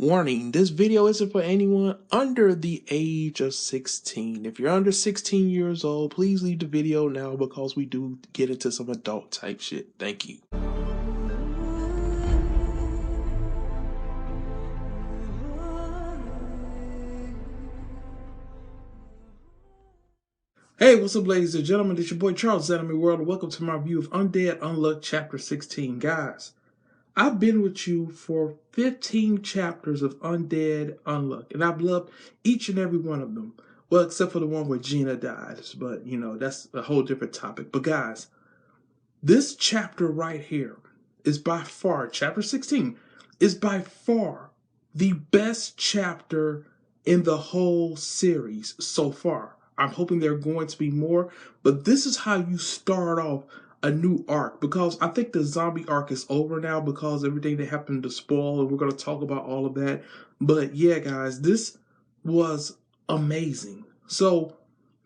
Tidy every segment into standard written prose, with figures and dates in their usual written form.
Warning, this video isn't for anyone under the age of 16. If you're under 16 years old, please leave the video now because we do get into some adult type shit. Thank you. Hey, what's up, ladies and gentlemen? It's your boy CharlesISanimeWorld. Welcome to my review of UNDEAD UNLUCK Chapter 16. Guys, I've been with you for 15 chapters of UNDEAD UNLUCK, and I've loved each and every one of them. Well, except for the one where Gina dies, but, you know, that's a whole different topic. But, guys, this chapter right here is by far, Chapter 16, is by far the best chapter in the whole series so far. I'm hoping there are going to be more, but this is how you start off a new arc, because I think the zombie arc is over now because everything that happened to spoil, and we're going to talk about all of that. But yeah, guys, this was amazing. So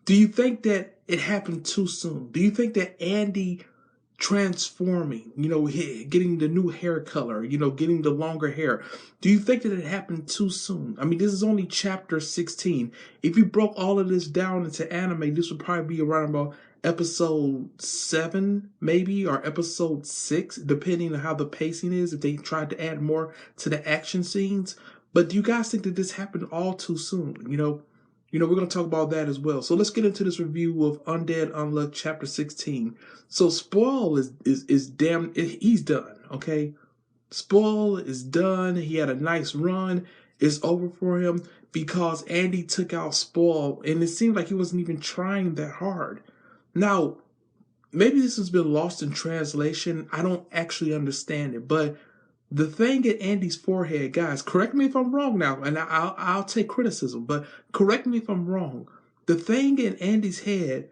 do you think that it happened too soon? Do you think that Andy transforming, you know, getting the new hair color, you know, getting the longer hair, do you think that it happened too soon? I mean, this is only chapter 16. If you broke all of this down into anime, this would probably be around about episode 7 maybe, or episode 6, depending on how the pacing is, if they tried to add more to the action scenes. But do you guys think that this happened all too soon? You know, we're going to talk about that as well. So let's get into this review of UNDEAD UNLUCK Chapter 16. So Spoil is damn, he's done, okay? Spoil is done. He had a nice run. It's over for him because Andy took out Spoil, and it seemed like he wasn't even trying that hard. Now, maybe this has been lost in translation. I don't actually understand it, but the thing at Andy's forehead, guys, correct me if I'm wrong now, and I'll take criticism, but correct me if I'm wrong. The thing in Andy's head,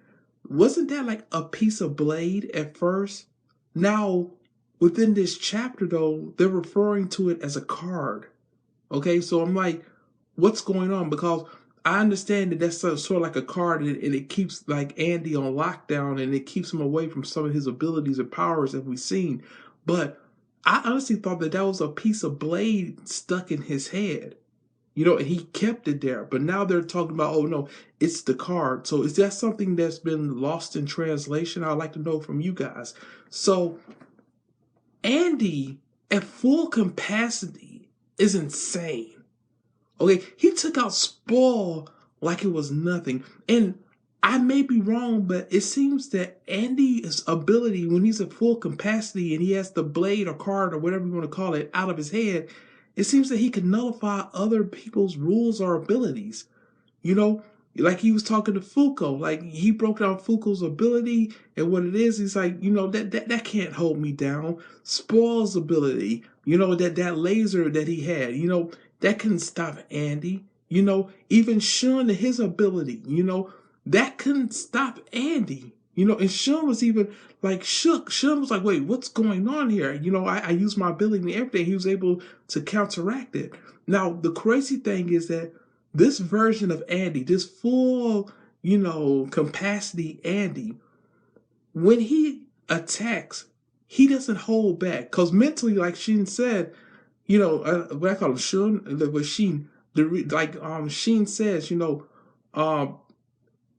wasn't that like a piece of blade at first? Now, within this chapter, though, they're referring to it as a card. Okay, so I'm like, what's going on? Because I understand that that's sort of like a card, and it keeps like Andy on lockdown, and it keeps him away from some of his abilities and powers that we've seen. But I honestly thought that that was a piece of blade stuck in his head, you know, and he kept it there. But now they're talking about, oh no, it's the card. So is that something that's been lost in translation? I'd like to know from you guys. So Andy at full capacity is insane. Okay, he took out Spoil like it was nothing. And I may be wrong, but it seems that Andy's ability, when he's at full capacity and he has the blade or card or whatever you want to call it out of his head, it seems that he can nullify other people's rules or abilities. You know, like he was talking to Fuko, like he broke down Fuko's ability and what it is. He's like, you know, that can't hold me down. Spoil's ability, you know, that laser that he had, you know, that couldn't stop Andy. You know, even Shun and his ability, you know, that couldn't stop Andy. You know, and Shun was even like shook. Shun was like, wait, what's going on here? You know, I used my ability and everything. He was able to counteract it. Now, the crazy thing is that this version of Andy, this full, you know, capacity Andy, when he attacks, he doesn't hold back. Because mentally, like Sheen said, you know, what I call him Shun, but Sheen, Sheen says, you know,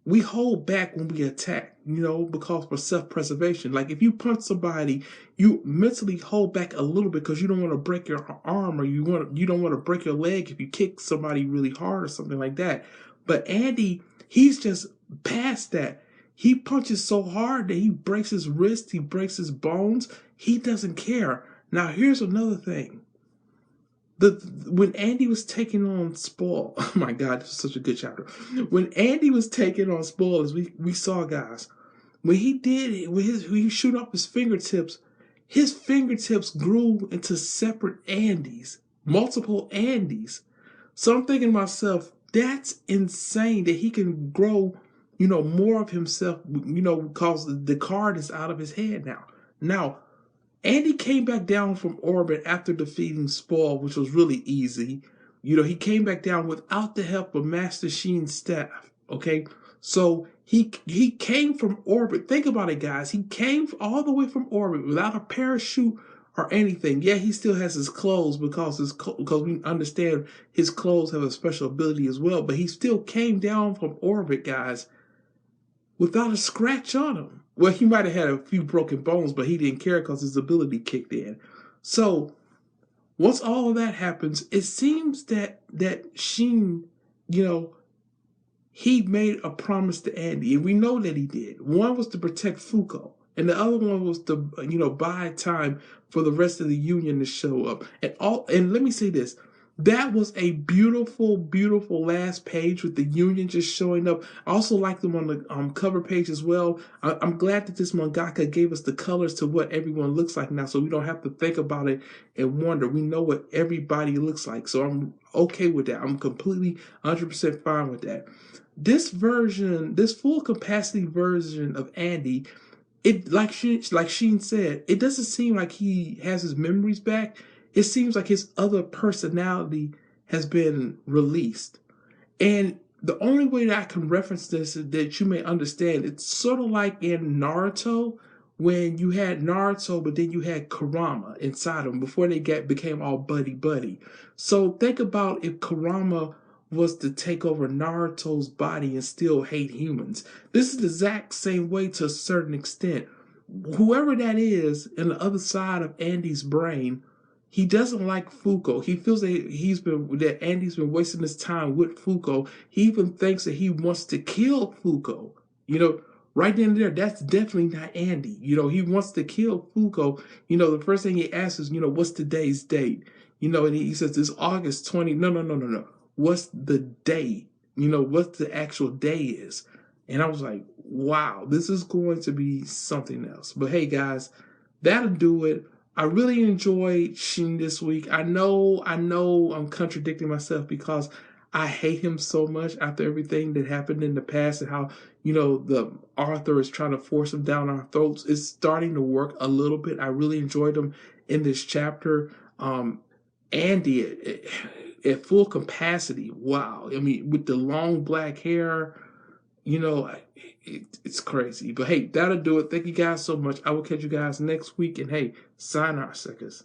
we hold back when we attack, you know, because for self-preservation. Like if you punch somebody, you mentally hold back a little bit because you don't want to break your arm, or you don't want to break your leg if you kick somebody really hard or something like that. But Andy, he's just past that. He punches so hard that he breaks his wrist, he breaks his bones. He doesn't care. Now here's another thing. When Andy was taking on Spoil, oh my God, this is such a good chapter. When Andy was taking on Spoil, as we saw, guys, when he shoot up his fingertips grew into separate Andys, multiple Andys. So I'm thinking to myself, that's insane that he can grow, you know, more of himself, you know, because the card is out of his head now. Now, Andy came back down from orbit after defeating Spoil, which was really easy. You know, he came back down without the help of Master Sheen's staff. Okay, so he came from orbit. Think about it, guys. He came all the way from orbit without a parachute or anything. Yeah, he still has his clothes because we understand his clothes have a special ability as well. But he still came down from orbit, guys, without a scratch on him. Well, he might have had a few broken bones, but he didn't care because his ability kicked in. So once all of that happens, it seems that Sheen, he made a promise to Andy, and we know that he did. One was to protect Fuko, and the other one was to, buy time for the rest of the Union to show up. And let me say this. That was a beautiful, beautiful last page with the Union just showing up. I also like them on the cover page as well. I'm glad that this mangaka gave us the colors to what everyone looks like now, so we don't have to think about it and wonder. We know what everybody looks like, so I'm okay with that. I'm completely 100% fine with that. This version, this full capacity version of Andy, it like Sheen said, it doesn't seem like he has his memories back. It seems like his other personality has been released. And the only way that I can reference this is that you may understand, it's sort of like in Naruto, when you had Naruto, but then you had Kurama inside him before they became all buddy. So think about if Kurama was to take over Naruto's body and still hate humans. This is the exact same way to a certain extent. Whoever that is in the other side of Andy's brain, he doesn't like Fuko. He feels that Andy's been wasting his time with Fuko. He even thinks that he wants to kill Fuko. Right then and there, that's definitely not Andy. He wants to kill Fuko. The first thing he asks is, what's today's date? And he says it's August 20. No. What's the day? What the actual day is. And I was like, wow, this is going to be something else. But hey, guys, that'll do it. I really enjoyed Sheen this week. I know I'm contradicting myself because I hate him so much after everything that happened in the past and how, the author is trying to force him down our throats. It's starting to work a little bit. I really enjoyed him in this chapter. Andy at full capacity. Wow. I mean, with the long black hair, it's crazy. But hey, that'll do it. Thank you guys so much. I will catch you guys next week. And hey, sayonara, suckers.